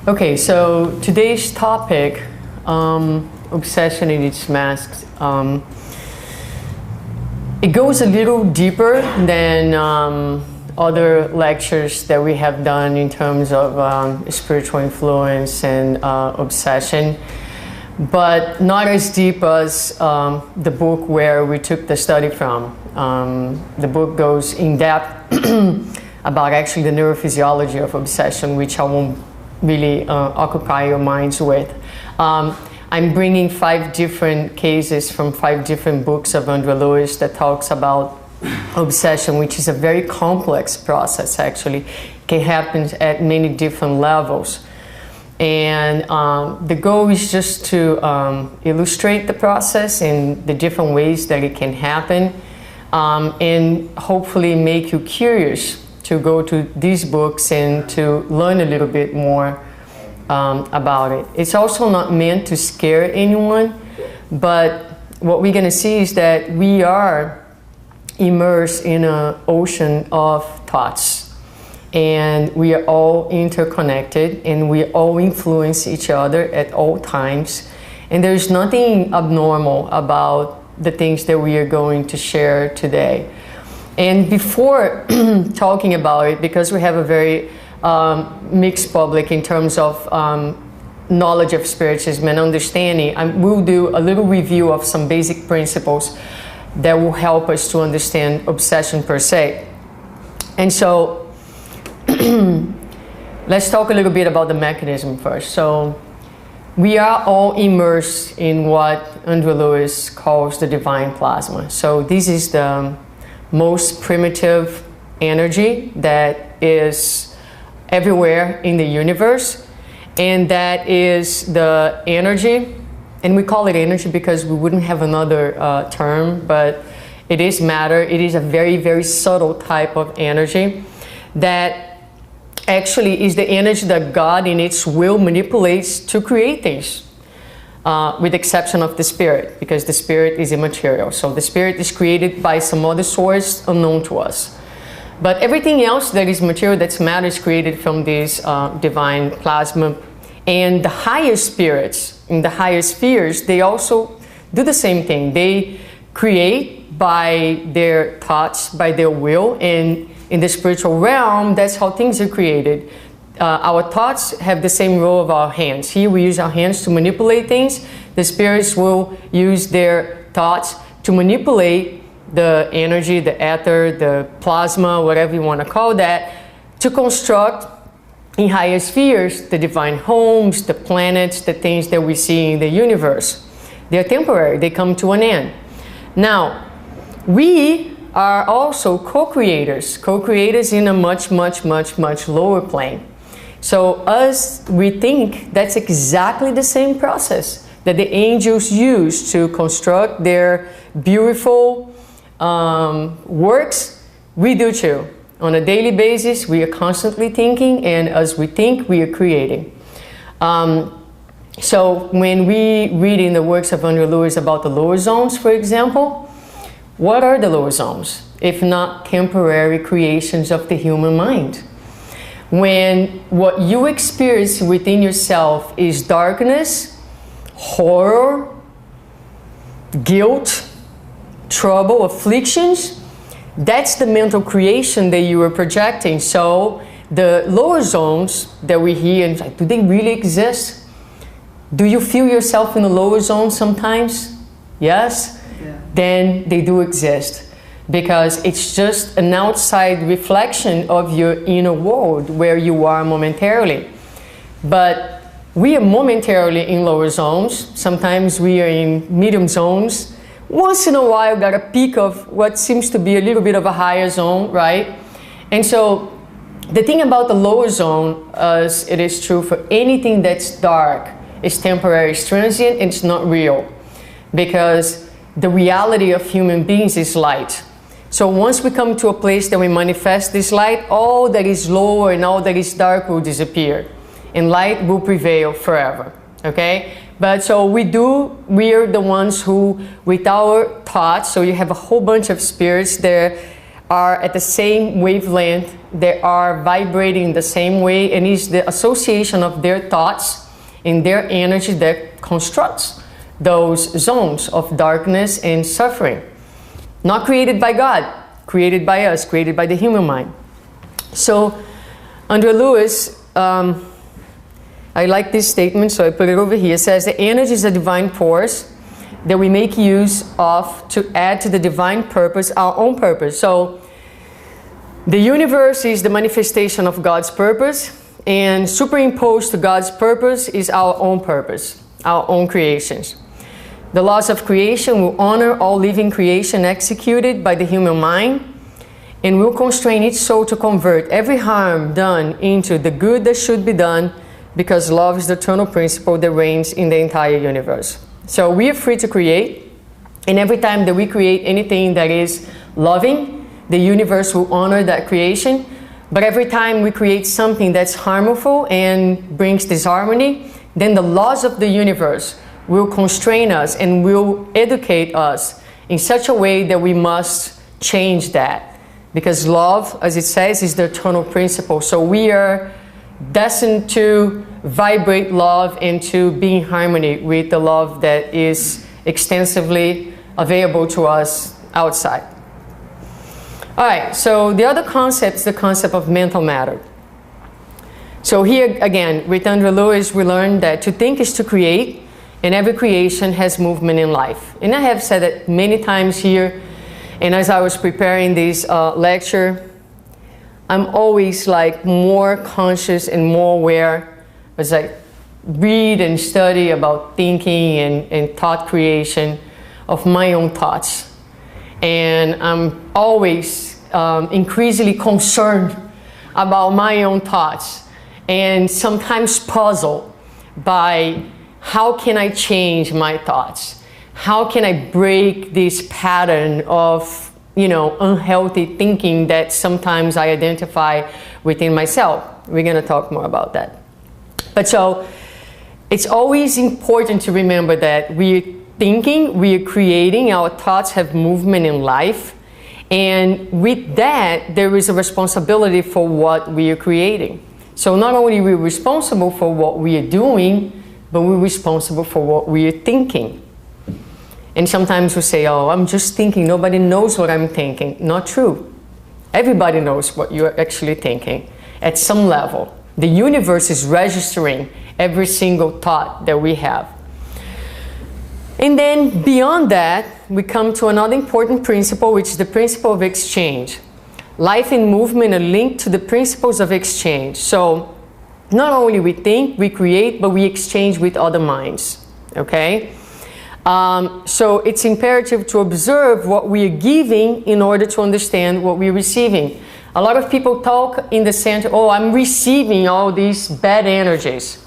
Okay, so today's topic, obsession and its masks, it goes a little deeper than other lectures that we have done in terms of spiritual influence and obsession, but not as deep as the book where we took the study from. The book goes in depth about actually the neurophysiology of obsession, which I won't really occupy your minds with. I'm bringing 5 different cases from 5 different books of Andrew Lewis that talks about obsession, which is a very complex process actually. It can happen at many different levels. And the goal is just to illustrate the process in the different ways that it can happen, and hopefully make you curious to go to these books and to learn a little bit more about it. It's also not meant to scare anyone, but what we're going to see is that we are immersed in an ocean of thoughts, and we are all interconnected, and we all influence each other at all times, and there's nothing abnormal about the things that we are going to share today. And before talking about it, because we have a very mixed public in terms of knowledge of spiritism and understanding, we'll do a little review of some basic principles that will help us to understand obsession per se. And so let's talk a little bit about the mechanism first. So we are all immersed in what Andrew Lewis calls the divine plasma. So this is the most primitive energy that is everywhere in the universe, and that is the energy, and we call it energy because we wouldn't have another term, but it is matter. It is a very, very subtle type of energy that actually is the energy that God in its will manipulates to create things, with the exception of the spirit, because the spirit is immaterial. So the spirit is created by some other source unknown to us. But everything else that is material, that's matter, is created from this divine plasma. And the higher spirits in the higher spheres, they also do the same thing. They create by their thoughts, by their will, and in the spiritual realm, that's how things are created. Our thoughts have the same role of our hands. Here we use our hands to manipulate things. The spirits will use their thoughts to manipulate the energy, the ether, the plasma, whatever you want to call that, to construct in higher spheres the divine homes, the planets, the things that we see in the universe. They're temporary. They come to an end. Now, we are also co-creators in a much, much, much, much lower plane. So we think that's exactly the same process that the angels use to construct their beautiful works. We do too. On a daily basis, we are constantly thinking, and as we think, we are creating. So when we read in the works of Andrew Lewis about the lower zones, for example, what are the lower zones, if not temporary creations of the human mind? When what you experience within yourself is darkness, horror, guilt, trouble, afflictions, that's the mental creation that you are projecting. So the lower zones that we hear, and like, do they really exist? Do you feel yourself in the lower zone sometimes? Yes? Yeah. Then they do exist, because it's just an outside reflection of your inner world where you are momentarily. But we are momentarily in lower zones. Sometimes we are in medium zones. Once in a while, got a peak of what seems to be a little bit of a higher zone, right? And so the thing about the lower zone, as it is true for anything that's dark, is temporary, it's transient, and it's not real. Because the reality of human beings is light. So once we come to a place that we manifest this light, all that is lower and all that is dark will disappear, and light will prevail forever. Okay? But so we are the ones who, with our thoughts, so you have a whole bunch of spirits there are at the same wavelength, they are vibrating the same way, and it's the association of their thoughts and their energy that constructs those zones of darkness and suffering. Not created by God, created by us, created by the human mind. So, Andrew Lewis, I like this statement, so I put it over here. It says, the energy is a divine force that we make use of to add to the divine purpose, our own purpose. So, the universe is the manifestation of God's purpose, and superimposed to God's purpose is our own purpose, our own creations. The laws of creation will honor all living creation executed by the human mind, and will constrain each soul to convert every harm done into the good that should be done, because love is the eternal principle that reigns in the entire universe. So we are free to create, and every time that we create anything that is loving, the universe will honor that creation. But every time we create something that's harmful and brings disharmony, then the laws of the universe will constrain us and will educate us in such a way that we must change that. Because love, as it says, is the eternal principle. So we are destined to vibrate love and to be in harmony with the love that is extensively available to us outside. All right, so the other concept is the concept of mental matter. So here again, with Andrew Lewis, we learned that to think is to create, and every creation has movement in life. And I have said it many times here, and as I was preparing this lecture, I'm always like more conscious and more aware as I read and study about thinking and thought creation of my own thoughts. And I'm always increasingly concerned about my own thoughts, and sometimes puzzled by how can I change my thoughts? How can I break this pattern of, unhealthy thinking that sometimes I identify within myself? We're going to talk more about that. But so, it's always important to remember that we're thinking, we're creating, our thoughts have movement in life, and with that, there is a responsibility for what we are creating. So not only are we responsible for what we are doing, but we're responsible for what we are thinking. And sometimes we say, oh, I'm just thinking, nobody knows what I'm thinking. Not true. Everybody knows what you're actually thinking at some level. The universe is registering every single thought that we have. And then beyond that, we come to another important principle, which is the principle of exchange. Life and movement are linked to the principles of exchange. So not only we think, we create, but we exchange with other minds. Okay? So it's imperative to observe what we are giving in order to understand what we're receiving. A lot of people talk in the center, oh, I'm receiving all these bad energies.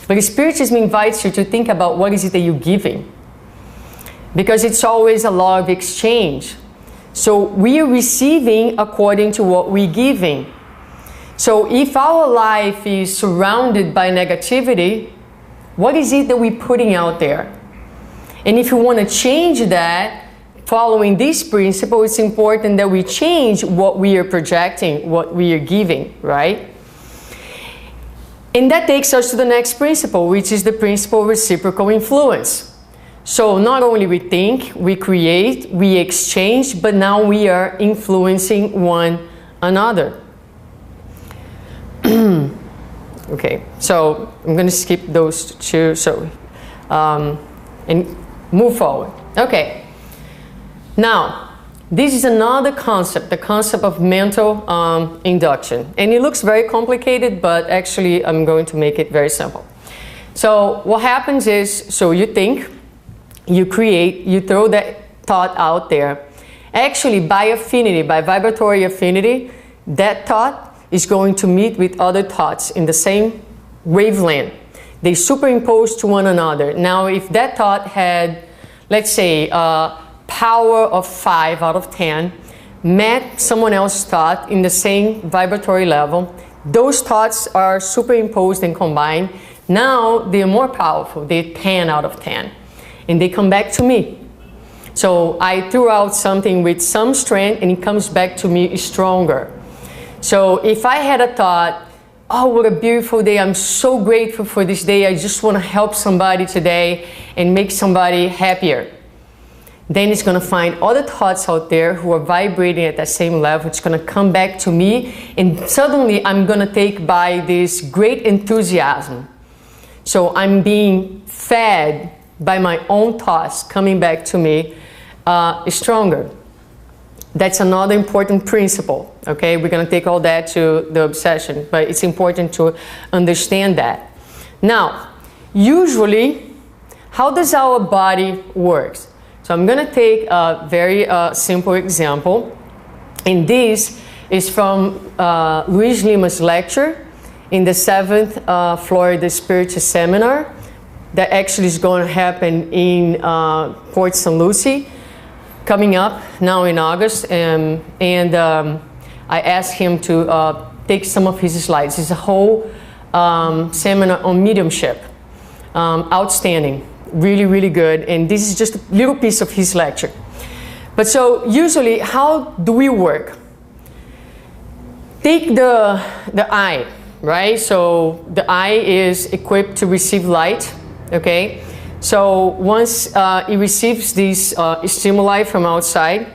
But Spiritism invites you to think about what is it that you're giving. Because it's always a law of exchange. So we are receiving according to what we're giving. So if our life is surrounded by negativity, what is it that we're putting out there? And if you want to change that, following this principle, it's important that we change what we are projecting, what we are giving, right? And that takes us to the next principle, which is the principle of reciprocal influence. So not only we think, we create, we exchange, but now we are influencing one another. Okay, so I'm going to skip those two, and move forward. Okay, now this is another concept, the concept of mental induction. And it looks very complicated, but actually I'm going to make it very simple. So what happens is, so you think, you create, you throw that thought out there. Actually, by affinity, by vibratory affinity, that thought is going to meet with other thoughts in the same wavelength. They superimpose to one another. Now, if that thought had, let's say, a power of 5 out of 10, met someone else's thought in the same vibratory level, those thoughts are superimposed and combined. Now, they're more powerful. They're 10 out of 10. And they come back to me. So I threw out something with some strength and it comes back to me stronger. So if I had a thought, oh, what a beautiful day, I'm so grateful for this day, I just want to help somebody today and make somebody happier, then it's going to find other thoughts out there who are vibrating at that same level. It's going to come back to me, and suddenly I'm going to take by this great enthusiasm. So I'm being fed by my own thoughts coming back to me stronger. That's another important principle, okay? We're going to take all that to the obsession, but it's important to understand that. Now, usually, how does our body work? So I'm going to take a very simple example, and this is from Luis Lima's lecture in the 7th Florida Spiritist Seminar that actually is going to happen in Port St. Lucie, coming up now in August, and I asked him to take some of his slides. It's a whole seminar on mediumship. Outstanding, really, really good, and this is just a little piece of his lecture. But so usually, how do we work? Take the eye, right? So the eye is equipped to receive light, okay? So once it receives these stimuli from outside,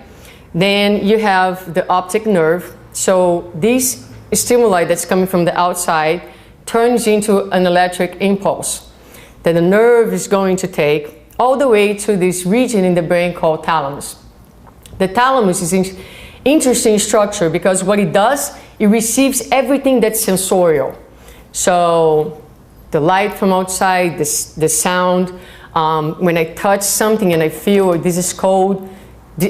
then you have the optic nerve. So this stimuli that's coming from the outside turns into an electric impulse that the nerve is going to take all the way to this region in the brain called thalamus. The thalamus is an interesting structure because what it does, it receives everything that's sensorial. So the light from outside, the sound, when I touch something and I feel this is cold,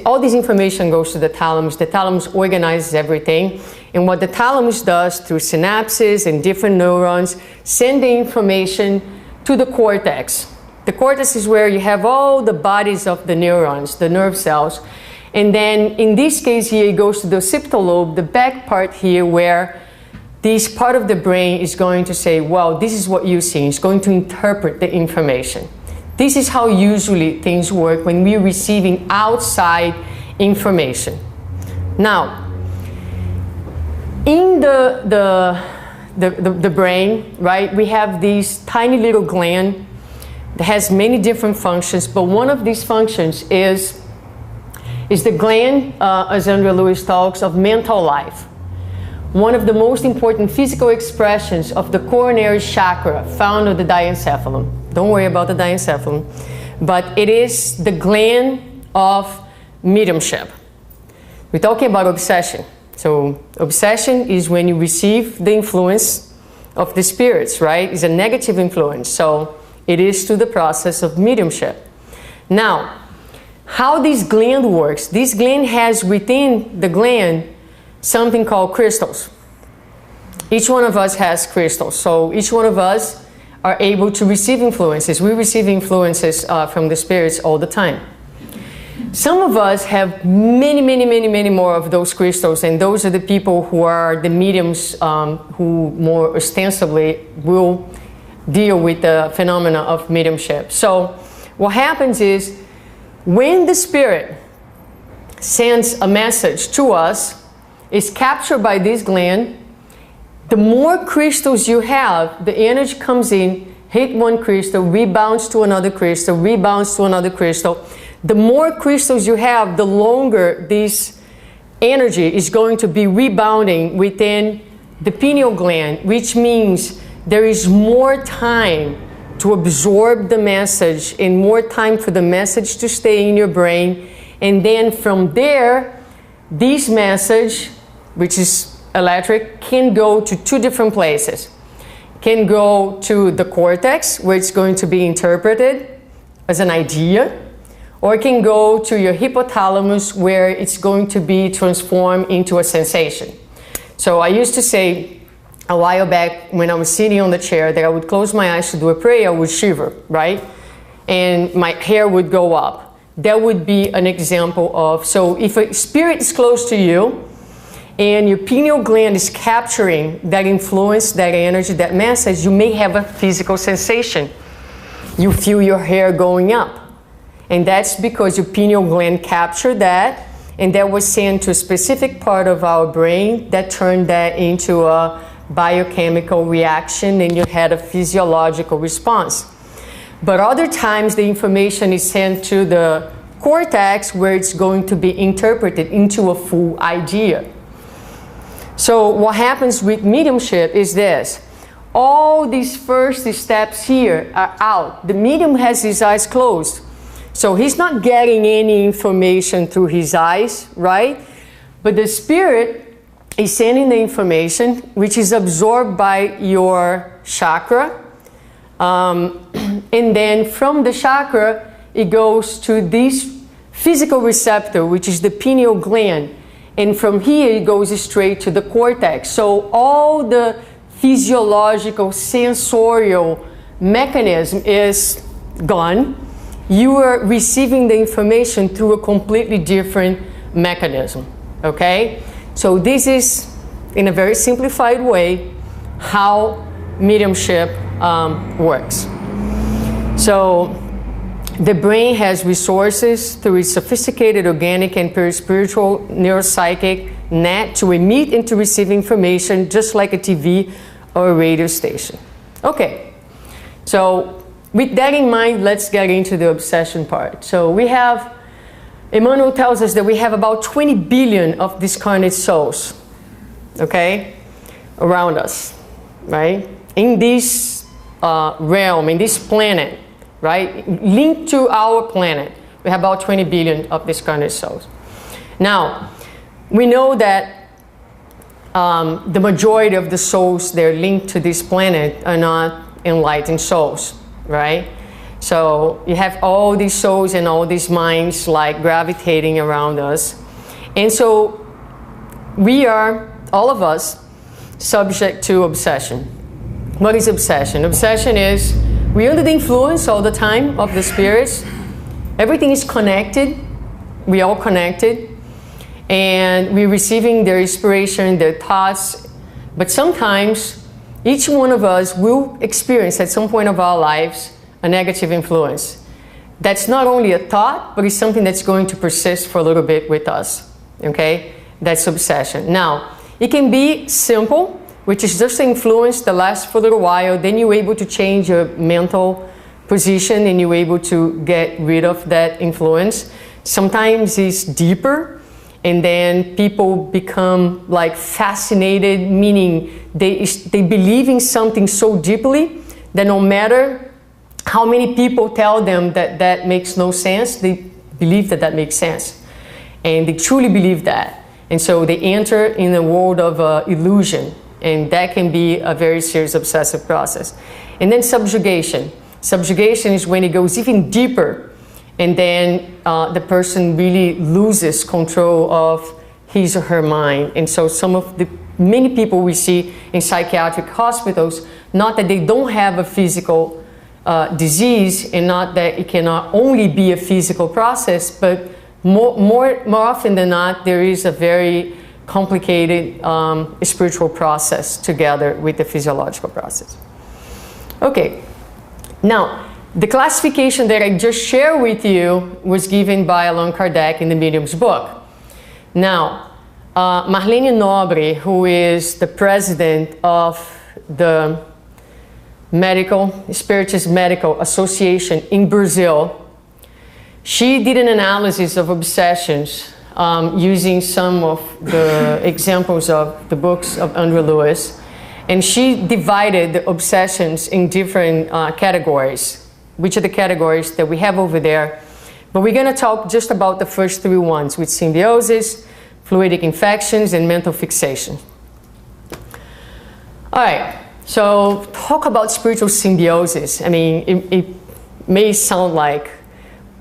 all this information goes to the thalamus. The thalamus organizes everything. And what the thalamus does through synapses and different neurons, send the information to the cortex. The cortex is where you have all the bodies of the neurons, the nerve cells. And then in this case here, it goes to the occipital lobe, the back part here, where this part of the brain is going to say, well, this is what you see. It's going to interpret the information. This is how usually things work when we're receiving outside information. Now, in the brain, right, we have this tiny little gland that has many different functions, but one of these functions is the gland, as Andrea Lewis talks, of mental life. One of the most important physical expressions of the coronary chakra found on the diencephalon. Don't worry about the diencephalon, but it is the gland of mediumship. We're talking about obsession. So obsession is when you receive the influence of the spirits, right? It's a negative influence. So it is to the process of mediumship. Now, how this gland works, this gland has within the gland something called crystals. Each one of us has crystals. So each one of us are able to receive influences. We receive influences from the spirits all the time. Some of us have many more of those crystals, and those are the people who are the mediums who more ostensibly will deal with the phenomena of mediumship. So what happens is when the spirit sends a message to us, it's captured by this gland. The more crystals you have, the energy comes in, hit one crystal, rebounds to another crystal, rebounds to another crystal. The more crystals you have, the longer this energy is going to be rebounding within the pineal gland, which means there is more time to absorb the message and more time for the message to stay in your brain. And then from there, this message, which is electric, can go to two different places. Can go to the cortex, where it's going to be interpreted as an idea, or it can go to your hypothalamus, where it's going to be transformed into a sensation. So I used to say a while back when I was sitting on the chair that I would close my eyes to do a prayer, I would shiver, right? And my hair would go up. That would be an example of, so if a spirit is close to you, and your pineal gland is capturing that influence, that energy, that message, you may have a physical sensation. You feel your hair going up. And that's because your pineal gland captured that, and that was sent to a specific part of our brain that turned that into a biochemical reaction, and you had a physiological response. But other times the information is sent to the cortex, where it's going to be interpreted into a full idea. So what happens with mediumship is this. All these first steps here are out. The medium has his eyes closed. So he's not getting any information through his eyes, right? But the spirit is sending the information, which is absorbed by your chakra. And then from the chakra, it goes to this physical receptor, which is the pineal gland. And from here, it goes straight to the cortex. So all the physiological, sensorial mechanism is gone. You are receiving the information through a completely different mechanism, okay? So this is, in a very simplified way, how mediumship works. So the brain has resources through its sophisticated organic and spiritual neuropsychic net to emit and to receive information, just like a TV or a radio station. Okay, so with that in mind, let's get into the obsession part. So we have, Emmanuel tells us that we have about 20 billion of discarnate souls, okay, around us, right? In this realm, in this planet, right, linked to our planet, we have about 20 billion of discarnate souls. Now, we know that the majority of the souls that are linked to this planet are not enlightened souls, right? So you have all these souls and all these minds like gravitating around us. And so we are, all of us, subject to obsession. What is obsession? Obsession is we're under the influence all the time of the spirits. Everything is connected. We're all connected. And we're receiving their inspiration, their thoughts. But sometimes each one of us will experience at some point of our lives a negative influence. That's not only a thought, but it's something that's going to persist for a little bit with us. Okay? That's obsession. Now, it can be simple, which is just an influence that lasts for a little while. Then you're able to change your mental position and you're able to get rid of that influence. Sometimes it's deeper, and then people become like fascinated, meaning they believe in something so deeply that no matter how many people tell them that that makes no sense, they believe that that makes sense. And they truly believe that. And so they enter in the world of illusion. And that can be a very serious obsessive process. And then subjugation. Subjugation is when it goes even deeper, and then the person really loses control of his or her mind. And so some of the many people we see in psychiatric hospitals, not that they don't have a physical disease, and not that it cannot only be a physical process, but more often than not, there is a very complicated spiritual process together with the physiological process. Okay, now the classification that I just shared with you was given by Allan Kardec in the Medium's book. Now, Marlene Nobre, who is the president of the Spiritist Medical Association in Brazil, she did an analysis of obsessions using some of the examples of the books of Andrew Lewis, and she divided the obsessions in different categories, which are the categories that we have over there. But we're going to talk just about the first three ones, with symbiosis, fluidic infections, and mental fixation. All right, so talk about spiritual symbiosis. I mean, it may sound like,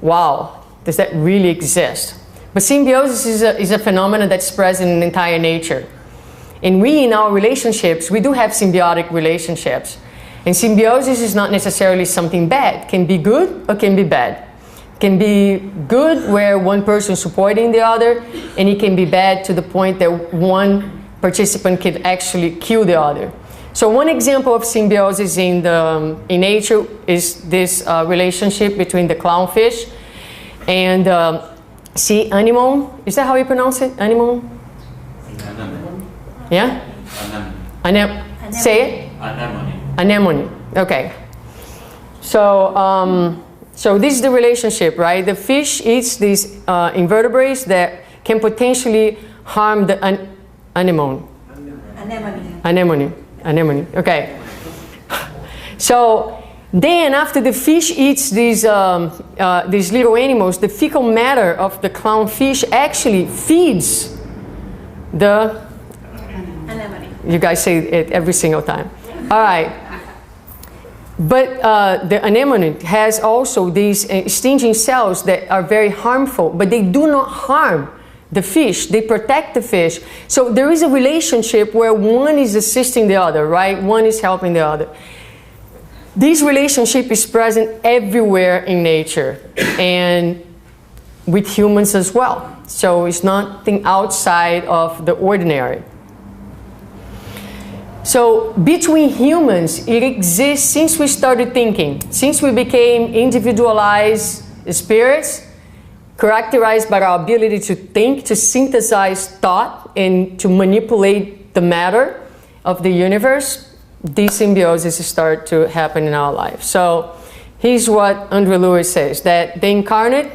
wow, does that really exist? But symbiosis is a phenomenon that's present in entire nature. And we, in our relationships, we do have symbiotic relationships. And symbiosis is not necessarily something bad. It can be good or can be bad. It can be good where one person is supporting the other, and it can be bad to the point that one participant can actually kill the other. So one example of symbiosis in nature is this relationship between the clownfish And sea anemone, is that how you pronounce it? Anemone? Yeah? Say it? Anemone. Okay. So, so this is the relationship, right? The fish eats these invertebrates that can potentially harm the anemone. Anemone. Okay. So then, after the fish eats these little animals, the fecal matter of the clownfish actually feeds the. You guys say it every single time. All right. But the anemone has also these stinging cells that are very harmful, but they do not harm the fish. They protect the fish. So there is a relationship where one is assisting the other, right? One is helping the other. This relationship is present everywhere in nature and with humans as well. So it's nothing outside of the ordinary. So between humans, it exists since we started thinking, since we became individualized spirits, characterized by our ability to think, to synthesize thought, and to manipulate the matter of the universe. These symbioses start to happen in our life. So here's what Andrew Lewis says, that the incarnate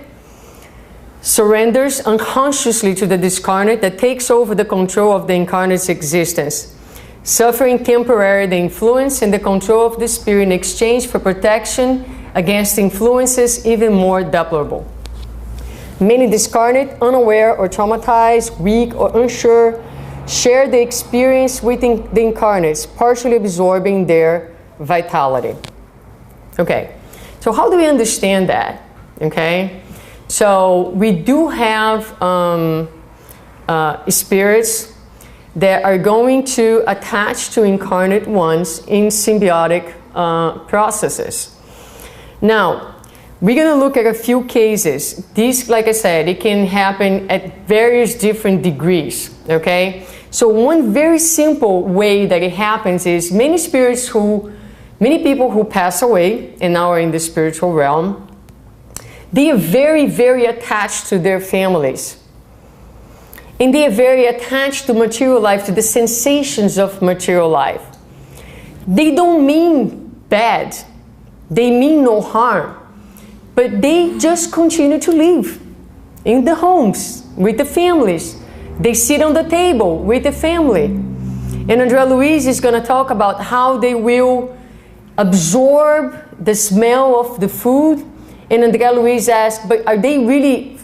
surrenders unconsciously to the discarnate that takes over the control of the incarnate's existence, suffering temporarily the influence and the control of the spirit in exchange for protection against influences even more deplorable. Many discarnate, unaware or traumatized, weak or unsure, share the experience with the incarnates, partially absorbing their vitality. Okay, so how do we understand that? Okay, so we do have spirits that are going to attach to incarnate ones in symbiotic processes. Now, we're going to look at a few cases. These, like I said, it can happen at various different degrees, okay? So one very simple way that it happens is many people who pass away and now are in the spiritual realm, they are very, very attached to their families. And they are very attached to material life, to the sensations of material life. They don't mean bad. They mean no harm. But they just continue to live in the homes with the families. They sit on the table with the family. And Andrea Luiz is going to talk about how they will absorb the smell of the food. And Andrea Luiz asks, but are they really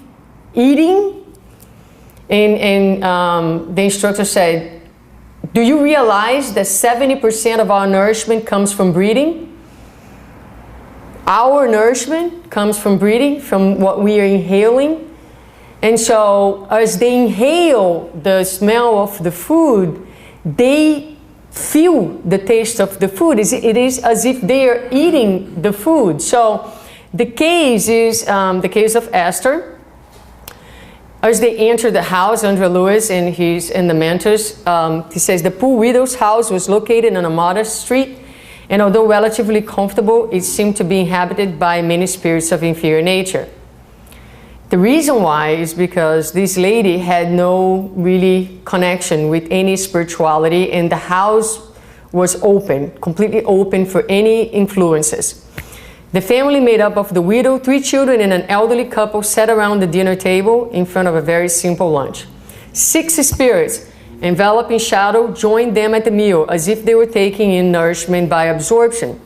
eating? And the instructor said, do you realize that 70% of our nourishment comes from breathing? Our nourishment comes from breathing, from what we are inhaling. And so as they inhale the smell of the food, they feel the taste of the food. It is as if they are eating the food. So the case is the case of Esther. As they enter the house, Andrew Lewis and the mentors, he says the poor widow's house was located on a modest street. And although relatively comfortable, it seemed to be inhabited by many spirits of inferior nature. The reason why is because this lady had no really connection with any spirituality, and the house was open, completely open for any influences. The family made up of the widow, 3 children, and an elderly couple sat around the dinner table in front of a very simple lunch. 6 spirits, enveloped in shadow, joined them at the meal as if they were taking in nourishment by absorption.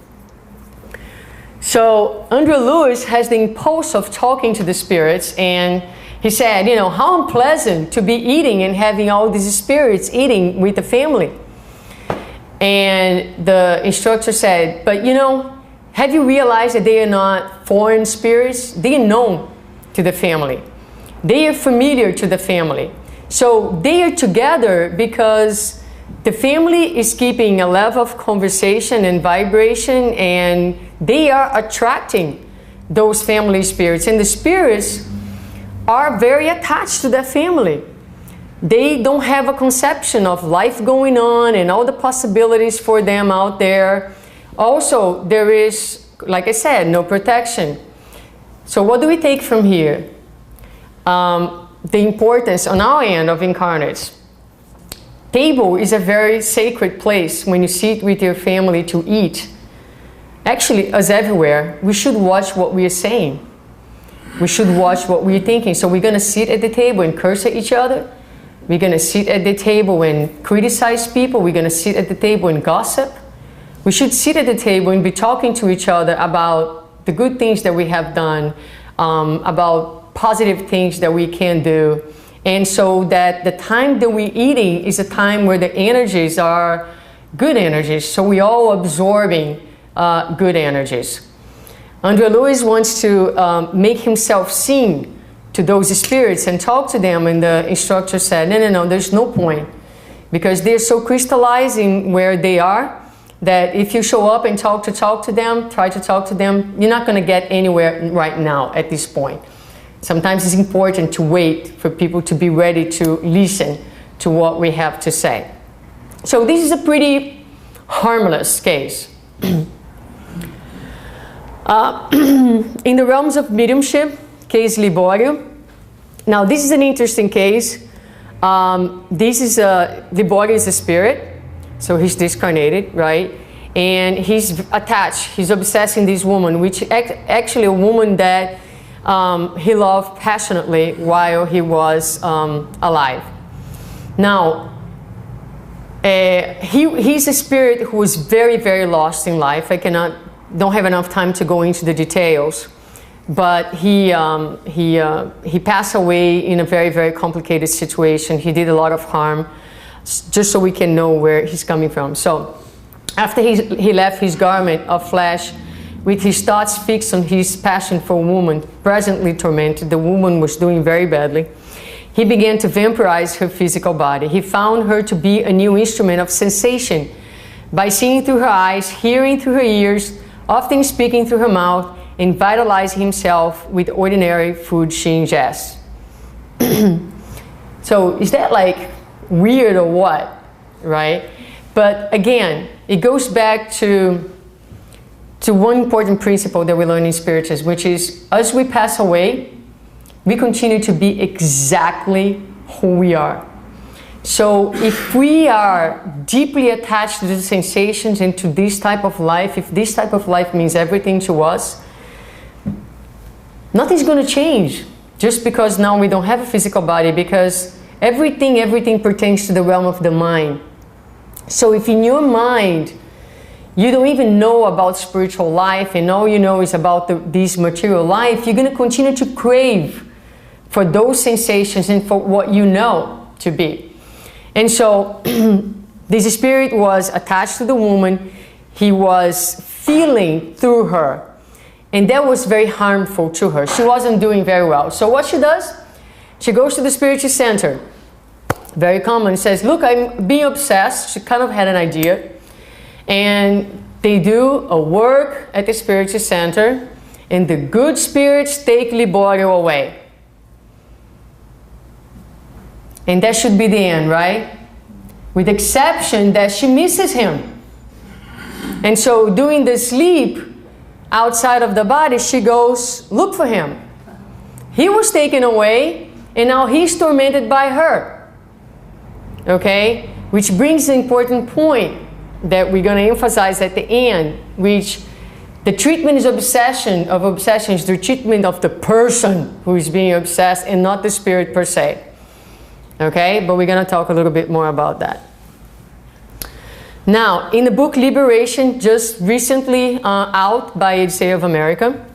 So Andrew Lewis has the impulse of talking to the spirits, and he said, you know, how unpleasant to be eating and having all these spirits eating with the family. And the instructor said, but you know, have you realized that they are not foreign spirits? They are known to the family. They are familiar to the family. So they are together because the family is keeping a level of conversation and vibration, and they are attracting those family spirits. And the spirits are very attached to their family. They don't have a conception of life going on and all the possibilities for them out there. Also, there is, like I said, no protection. So what do we take from here? The importance on our end of incarnates. Table is a very sacred place when you sit with your family to eat. Actually, as everywhere, we should watch what we are saying. We should watch what we're thinking. So we're going to sit at the table and curse at each other. We're going to sit at the table and criticize people. We're going to sit at the table and gossip. We should sit at the table and be talking to each other about the good things that we have done, about positive things that we can do. And so that the time that we're eating is a time where the energies are good energies. So we're all absorbing good energies. Andrea Lewis wants to make himself seen to those spirits and talk to them, and the instructor said, no, there's no point, because they're so crystallizing where they are that if you show up and try to talk to them, you're not going to get anywhere right now at this point. Sometimes it's important to wait for people to be ready to listen to what we have to say. So this is a pretty harmless case. In the realms of mediumship, case Liborio. Now this is an interesting case. Liborio is a spirit, so he's discarnated, right? And he's attached, he's obsessing this woman, which actually a woman that he loved passionately while he was alive. Now, he's a spirit who is very, very lost in life. Don't have enough time to go into the details, but he passed away in a very, very complicated situation. He did a lot of harm, just so we can know where he's coming from. So after he left his garment of flesh, with his thoughts fixed on his passion for a woman presently tormented, the woman was doing very badly, he began to vampirize her physical body. He found her to be a new instrument of sensation by seeing through her eyes, hearing through her ears, often speaking through her mouth, and vitalizing himself with ordinary food she ingests. So is that like weird or what, right? But again, it goes back to one important principle that we learn in Spiritism, which is as we pass away, we continue to be exactly who we are. So if we are deeply attached to the sensations and to this type of life, if this type of life means everything to us, nothing's going to change just because now we don't have a physical body, because everything pertains to the realm of the mind. So if in your mind you don't even know about spiritual life and all you know is about this material life, you're going to continue to crave for those sensations and for what you know to be. And so this spirit was attached to the woman. He was feeling through her, and that was very harmful to her. She wasn't doing very well. So what she does, she goes to the Spiritist center, very common, says, look, I'm being obsessed. She kind of had an idea. And they do a work at the Spiritist center, and the good spirits take Liborio away. And that should be the end, right? With the exception that she misses him. And so during the sleep outside of the body, she goes look for him. He was taken away, and now he's tormented by her. Okay? Which brings an important point that we're going to emphasize at the end, which the treatment is obsessions, the treatment of the person who is being obsessed and not the spirit per se. Okay, but we're going to talk a little bit more about that. Now, in the book Liberation, just recently out by Odyssey of America,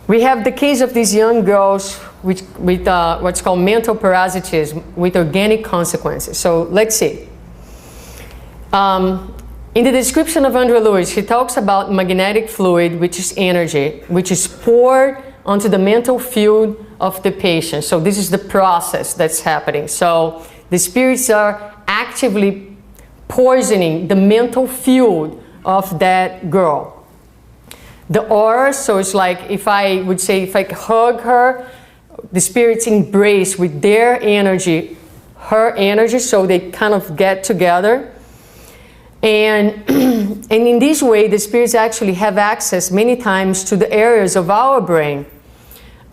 we have the case of these young girls with what's called mental parasitism with organic consequences. So let's see. In the description of Andrea Lewis, he talks about magnetic fluid, which is energy, which is poured onto the mental field of the patient. So this is the process that's happening. So the spirits are actively poisoning the mental field of that girl. The aura, so it's like if I hug her, the spirits embrace with their energy, her energy, so they kind of get together. And in this way, the spirits actually have access many times to the areas of our brain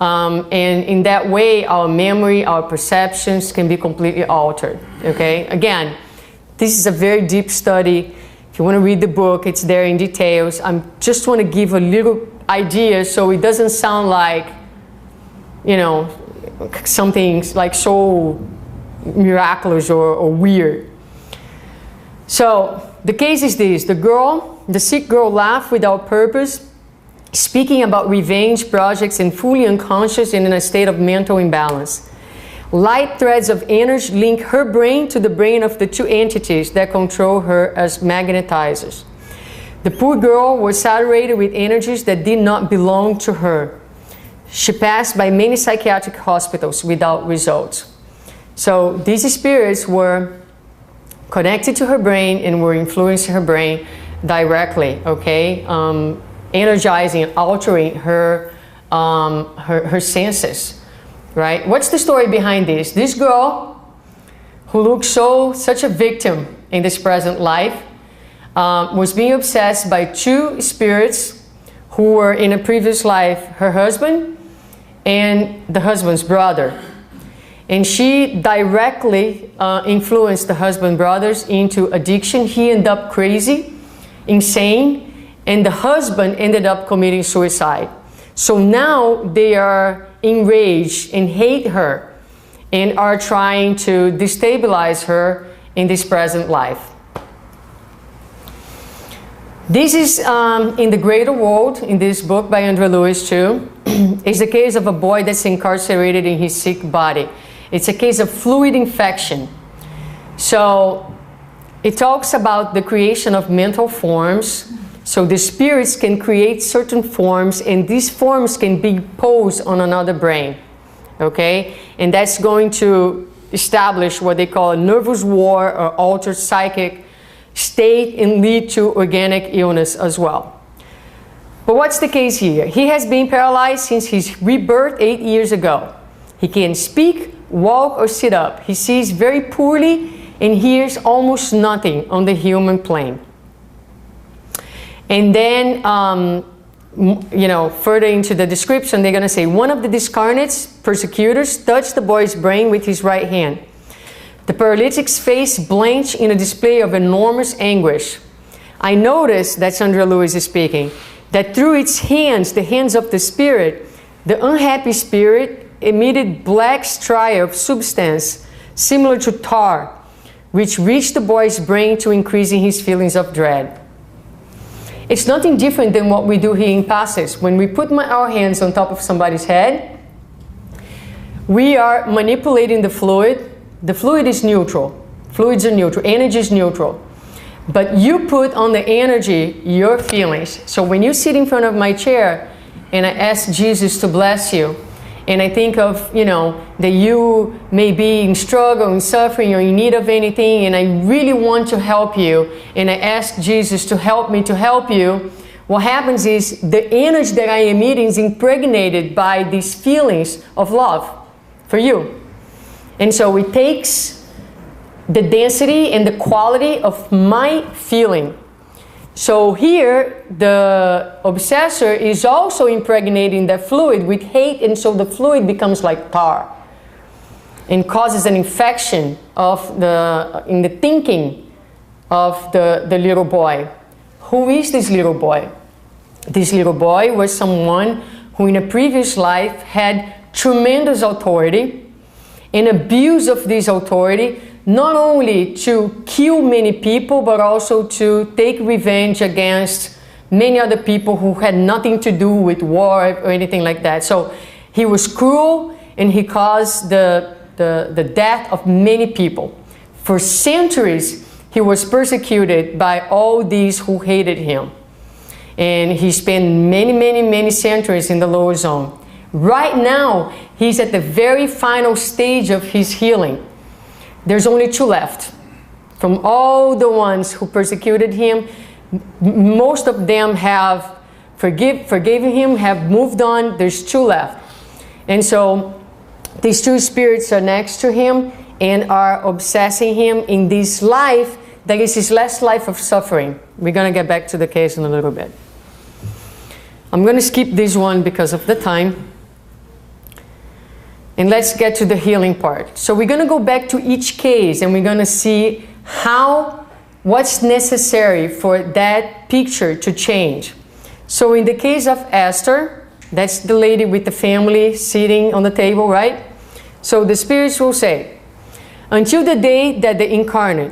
And in that way, our memory, our perceptions can be completely altered, okay? Again, this is a very deep study. If you want to read the book, it's there in details. I just want to give a little idea so it doesn't sound like, you know, something like so miraculous or weird. So the case is this: the sick girl laughed without purpose, speaking about revenge projects and fully unconscious and in a state of mental imbalance. Light threads of energy link her brain to the brain of the two entities that control her as magnetizers. The poor girl was saturated with energies that did not belong to her. She passed by many psychiatric hospitals without results. So these spirits were connected to her brain and were influencing her brain directly, okay? Energizing and altering her senses, right? What's the story behind this? This girl, who looks such a victim in this present life, was being obsessed by two spirits who were in a previous life her husband and the husband's brother. And she directly influenced the husband brothers into addiction. He ended up crazy, insane, and the husband ended up committing suicide. So now they are enraged and hate her and are trying to destabilize her in this present life. This is in The Greater World, in this book by Andrew Lewis too. It's the case of a boy that's incarcerated in his sick body. It's a case of fluid infection. So it talks about the creation of mental forms. So the spirits can create certain forms, and these forms can be posed on another brain, okay? And that's going to establish what they call a nervous war or altered psychic state and lead to organic illness as well. But what's the case here? He has been paralyzed since his rebirth 8 years ago. He can speak, walk, or sit up. He sees very poorly and hears almost nothing on the human plane. And then, you know, further into the description, they're going to say, one of the discarnate's persecutors touched the boy's brain with his right hand. The paralytic's face blanched in a display of enormous anguish. I noticed, that's Andrea Lewis speaking, that through its hands, the hands of the spirit, the unhappy spirit emitted black striae of substance similar to tar, which reached the boy's brain to increasing his feelings of dread. It's nothing different than what we do here in passes. When we put our hands on top of somebody's head, we are manipulating the fluid. The fluid is neutral. Fluids are neutral. Energy is neutral. But you put on the energy your feelings. So when you sit in front of my chair and I ask Jesus to bless you, and I think of, you know, that you may be in struggle, in suffering, or in need of anything, and I really want to help you, and I ask Jesus to help me to help you, what happens is the energy that I am emitting is impregnated by these feelings of love for you. And so it takes the density and the quality of my feeling. So here, the obsessor is also impregnating the fluid with hate, and so the fluid becomes like tar and causes an infection in the thinking of the little boy. Who is this little boy? This little boy was someone who in a previous life had tremendous authority and abuse of this authority, not only to kill many people, but also to take revenge against many other people who had nothing to do with war or anything like that. So he was cruel, and he caused the death of many people. For centuries, he was persecuted by all these who hated him. And he spent many centuries in the lower zone. Right now, he's at the very final stage of his healing. There's only 2 left. From all the ones who persecuted him, most of them have forgiven him, have moved on. There's 2 left. And so these 2 spirits are next to him and are obsessing him in this life that is his last life of suffering. We're going to get back to the case in a little bit. I'm going to skip this one because of the time. And let's get to the healing part. So we're going to go back to each case and we're going to see what's necessary for that picture to change. So in the case of Esther, that's the lady with the family sitting on the table, right? So the spirits will say, until the day that the incarnate,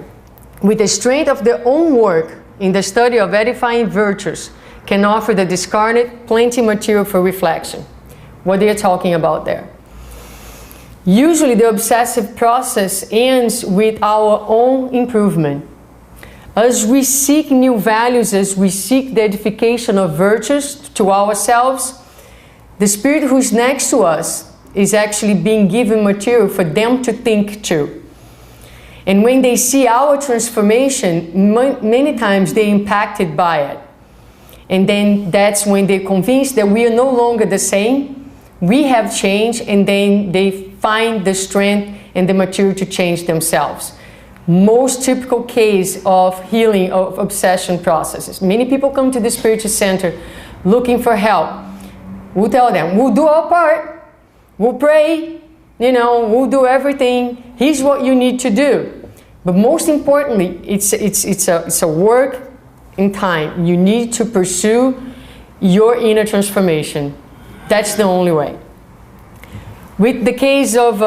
with the strength of their own work in the study of edifying virtues, can offer the discarnate plenty material for reflection. What they're talking about there. Usually the obsessive process ends with our own improvement. As we seek new values, as we seek the edification of virtues to ourselves, the spirit who's next to us is actually being given material for them to think too. And when they see our transformation, many times they're impacted by it. And then that's when they're convinced that we are no longer the same. We have changed, and then they find the strength and the material to change themselves. Most typical case of healing of obsession processes. Many people come to the Spiritist Center looking for help. We'll tell them, we'll do our part. We'll pray. We'll do everything. Here's what you need to do. But most importantly, it's a work in time. You need to pursue your inner transformation. That's the only way. With the case of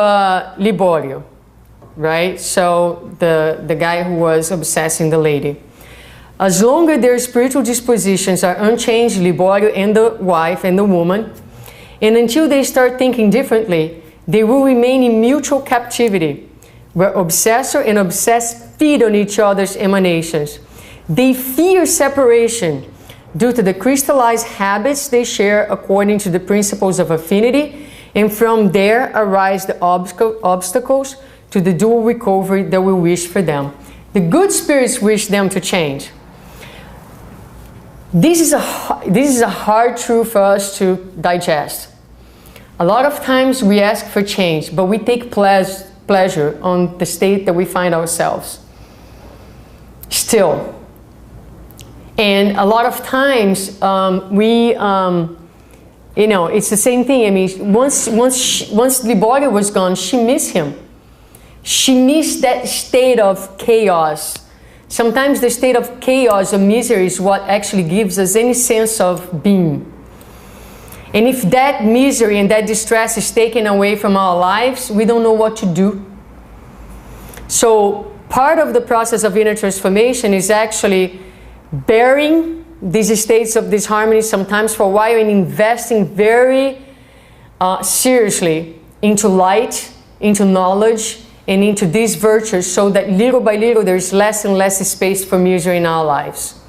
Liborio, right? So the guy who was obsessing the lady. As long as their spiritual dispositions are unchanged, Liborio and the wife and the woman, and until they start thinking differently, they will remain in mutual captivity, where obsessor and obsessed feed on each other's emanations. They fear separation due to the crystallized habits they share according to the principles of affinity, and from there arise the obstacles to the dual recovery that we wish for them. The good spirits wish them to change. This is a hard truth for us to digest. A lot of times we ask for change, but we take pleasure on the state that we find ourselves still. And a lot of times it's the same thing. I mean, once Liborio was gone, she missed him. She missed that state of chaos. Sometimes the state of chaos or misery is what actually gives us any sense of being. And if that misery and that distress is taken away from our lives, we don't know what to do. So part of the process of inner transformation is actually bearing these states of disharmony sometimes for a while and investing very seriously into light, into knowledge, and into these virtues, so that little by little there's less and less space for misery in our lives.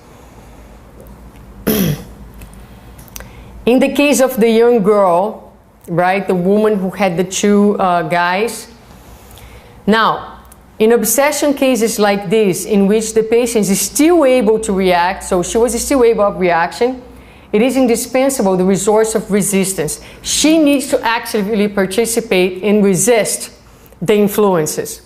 In the case of the young girl, right, the woman who had the two guys. Now, in obsession cases like this, in which the patient is still able to react, so she was still able of reaction, it is indispensable the resource of resistance. She needs to actively participate and resist the influences.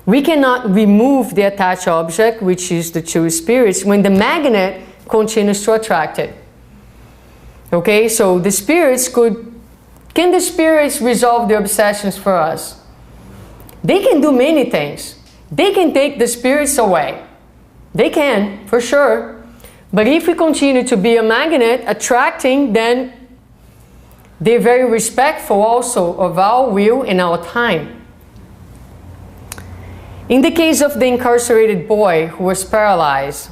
We cannot remove the attached object, which is the two spirits, when the magnet continues to attract it. Okay, so the spirits can the spirits resolve the obsessions for us? They can do many things. They can take the spirits away. They can, for sure. But if we continue to be a magnet attracting, then they're very respectful also of our will and our time. In the case of the incarcerated boy who was paralyzed,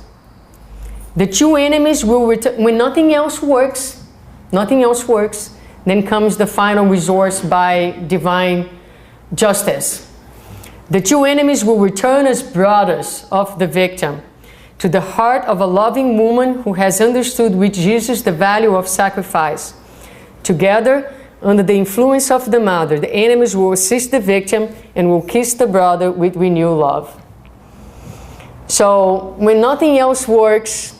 the two enemies will return. When nothing else works, then comes the final resource by divine justice. The two enemies will return as brothers of the victim to the heart of a loving woman who has understood with Jesus the value of sacrifice. Together, under the influence of the mother, the enemies will assist the victim and will kiss the brother with renewed love. So, when nothing else works,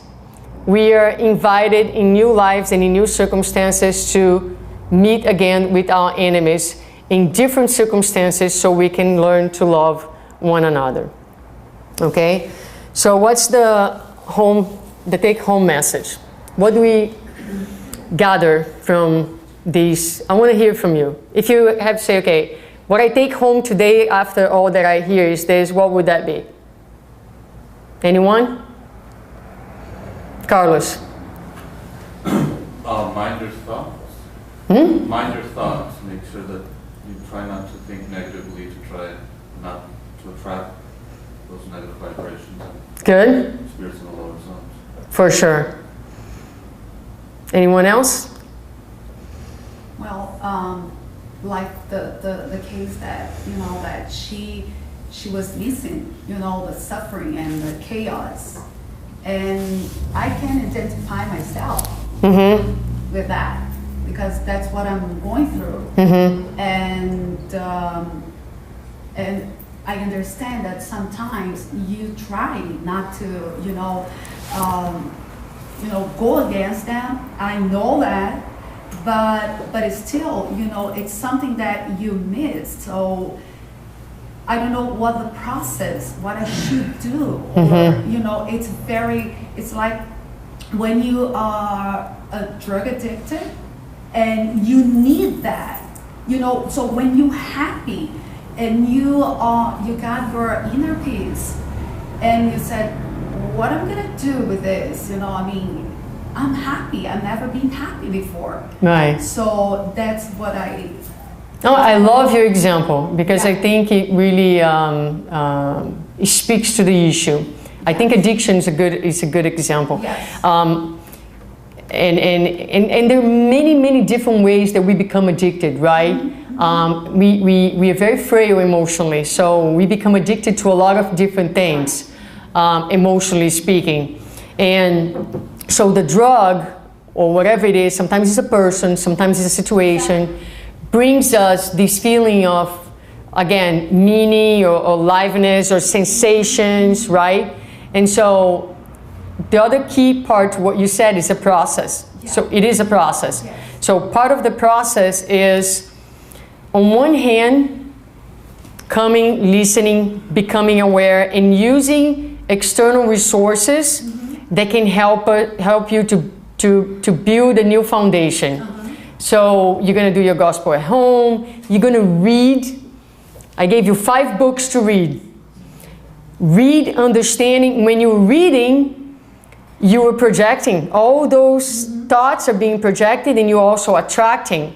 we are invited in new lives and in new circumstances to meet again with our enemies in different circumstances, so we can learn to love one another. Okay? So what's the take-home message? What do we gather from these? I want to hear from you. If you have to say, okay, what I take home today after all that I hear is this, what would that be? Anyone? Carlos. Mind your thoughts. Mind your thoughts. Make sure that you try not to think negatively, to try not to attract those negative vibrations. Good. Spirits in the lower zones. For sure. Anyone else? Well, like the case that, that she was missing, the suffering and the chaos. And I can identify myself with that, because that's what I'm going through. And I understand that sometimes you try not to, go against them. I know that, but it's still, it's something that you missed. So I don't know what the process, what I should do. Or, it's like when you are a drug addicted and you need that, so when you're happy and you got your inner peace and you said, what am I gonna do with this? I'm happy. I've never been happy before. Right. So that's what I... No, I love your example, because I think it really it speaks to the issue. I think addiction is a good example. Yes. And there are many different ways that we become addicted, right? We are very frail emotionally, so we become addicted to a lot of different things, emotionally speaking. And so the drug, or whatever it is, sometimes it's a person, sometimes it's a situation, brings us this feeling of, again, meaning or aliveness or sensations, right? And so the other key part, what you said, is a process. Yeah. So it is a process. Yes. So part of the process is, on one hand, coming, listening, becoming aware, and using external resources that can help you to build a new foundation. So you're going to do your gospel at home. You're going to read. I gave you 5 books to read. Read, understanding. When you're reading, you are projecting. All those thoughts are being projected, and you're also attracting.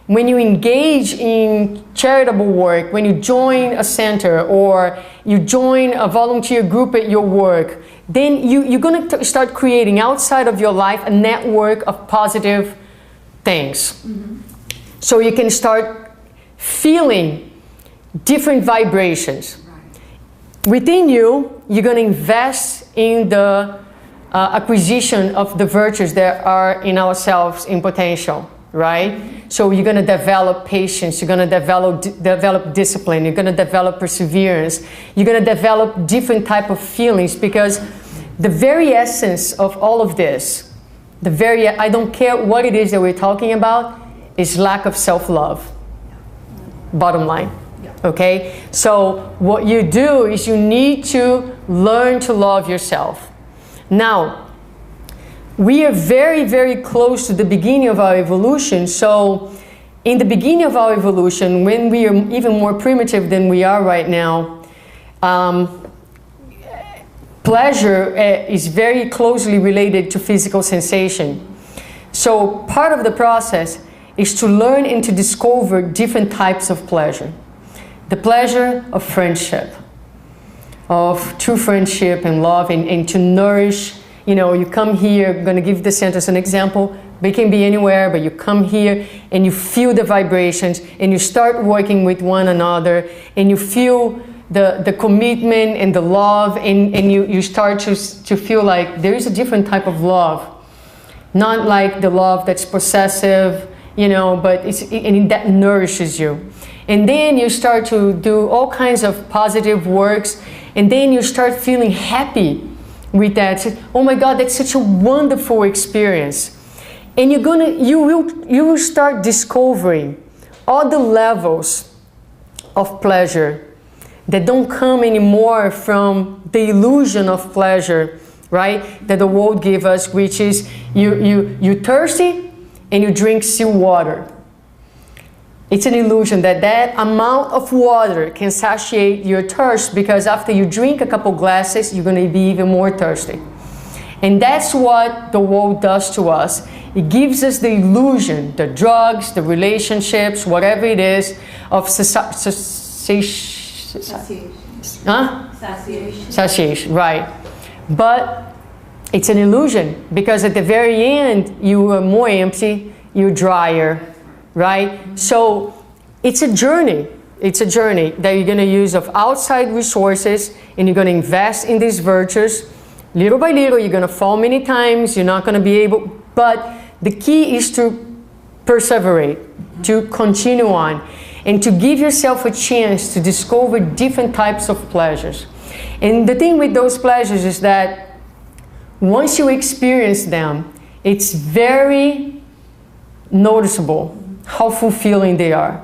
When you engage in charitable work, when you join a center or you join a volunteer group at your work, then you're going to start creating outside of your life a network of positive things. So you can start feeling different vibrations. Within you, you're going to invest in the acquisition of the virtues that are in ourselves in potential, right? So you're going to develop patience, you're going to develop discipline, you're going to develop perseverance, you're going to develop different type of feelings, because the very essence of all of this, I don't care what it is that we're talking about, is lack of self-love. Bottom line. Okay? So what you do is you need to learn to love yourself. Now, we are very close to the beginning of our evolution. So in the beginning of our evolution, when we are even more primitive than we are right now, pleasure is very closely related to physical sensation. So part of the process is to learn and to discover different types of pleasure. The pleasure of friendship, of true friendship and love, and to nourish. You come here, I'm going to give the center as an example, but it can be anywhere, but you come here and you feel the vibrations and you start working with one another and you feel the commitment and the love, and you start to feel like there is a different type of love. Not like the love that's possessive, but that nourishes you. And then you start to do all kinds of positive works, and then you start feeling happy with that. Oh my God, that's such a wonderful experience. And you will start discovering all the levels of pleasure that don't come anymore from the illusion of pleasure, right? That the world gives us, which is you're thirsty, and you drink still water. It's an illusion that that amount of water can satiate your thirst, because after you drink a couple glasses, you're going to be even more thirsty. And that's what the world does to us. It gives us the illusion, the drugs, the relationships, whatever it is, of satiation, right. But it's an illusion, because at the very end, you are more empty, you're drier, right? So it's a journey. It's a journey that you're going to use of outside resources, and you're going to invest in these virtues. Little by little, you're going to fall many times. You're not going to be able, but the key is to perseverate, to continue on, and to give yourself a chance to discover different types of pleasures. And the thing with those pleasures is that once you experience them, it's very noticeable how fulfilling they are,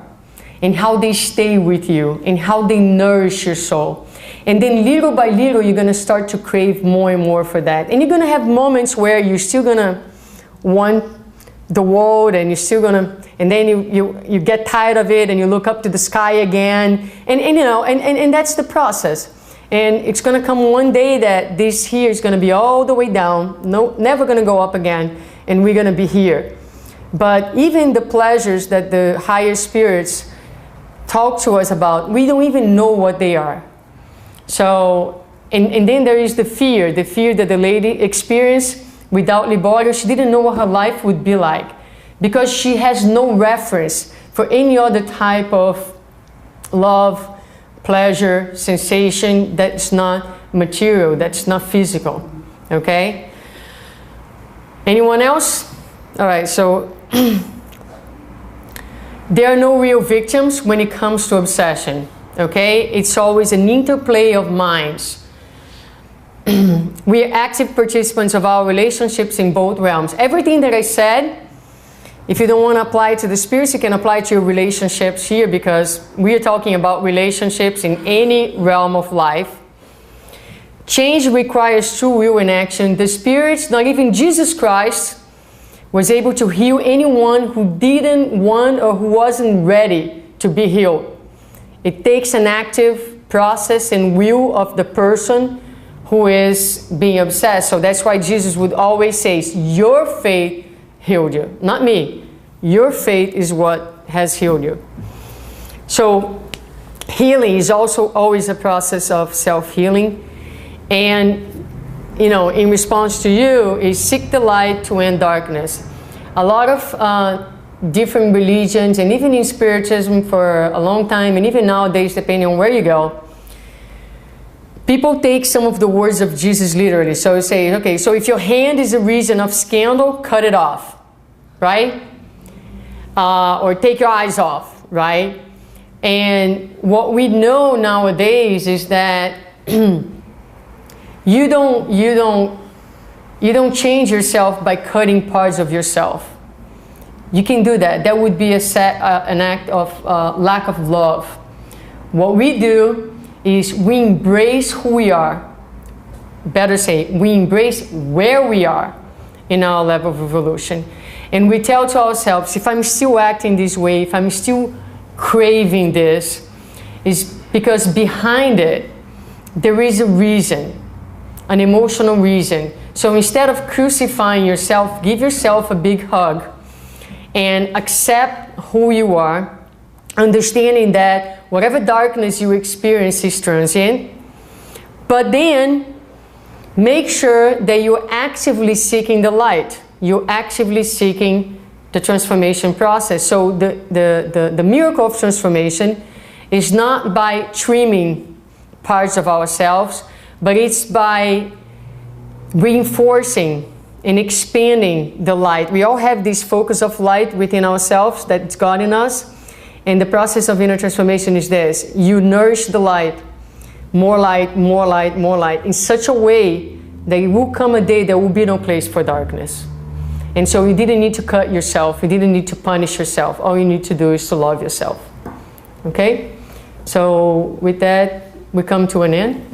and how they stay with you, and how they nourish your soul. And then little by little, you're going to start to crave more and more for that. And you're going to have moments where you're still going to want the world, and you're still going to, and then you get tired of it, and you look up to the sky again. And you know, and that's the process. And it's going to come one day that this here is going to be all the way down, never going to go up again, and we're going to be here. But even the pleasures that the higher spirits talk to us about, we don't even know what they are. So, and then there is the fear that the lady experienced without libido. She didn't know what her life would be like, because she has no reference for any other type of love, pleasure, sensation that's not material, that's not physical. Okay? Anyone else? All right, so there are no real victims when it comes to obsession. Okay? It's always an interplay of minds. We are active participants of our relationships in both realms. Everything that I said, if you don't want to apply it to the spirits, you can apply it to your relationships here, because we are talking about relationships in any realm of life. Change requires true will and action. The spirits, not even Jesus Christ, was able to heal anyone who didn't want or who wasn't ready to be healed. It takes an active process and will of the person who is being obsessed. So that's why Jesus would always say, your faith healed you, not me. Your faith is what has healed you. So healing is also always a process of self-healing. And, you know, in response to you, is seek the light to end darkness. A lot of different religions, and even in Spiritism for a long time, and even nowadays, depending on where you go, people take some of the words of Jesus literally. So you say, okay, so if your hand is a reason of scandal, cut it off, right? Or take your eyes off, right? And what we know nowadays is that you don't change yourself by cutting parts of yourself. You can do that. That would be an act of lack of love. What we do is we embrace who we are. Better say, we embrace where we are in our level of evolution. And we tell to ourselves, if I'm still acting this way, if I'm still craving this, is because behind it, there is a reason, an emotional reason. So instead of crucifying yourself, give yourself a big hug and accept who you are, understanding that whatever darkness you experience is transient. But then make sure that you're actively seeking the light. You're actively seeking the transformation process. So the miracle of transformation is not by trimming parts of ourselves, but it's by reinforcing and expanding the light. We all have this focus of light within ourselves that's God in us. And the process of inner transformation is this. You nourish the light, more light, more light, more light, in such a way that it will come a day there will be no place for darkness. And so you didn't need to cut yourself. You didn't need to punish yourself. All you need to do is to love yourself. Okay? So with that, we come to an end.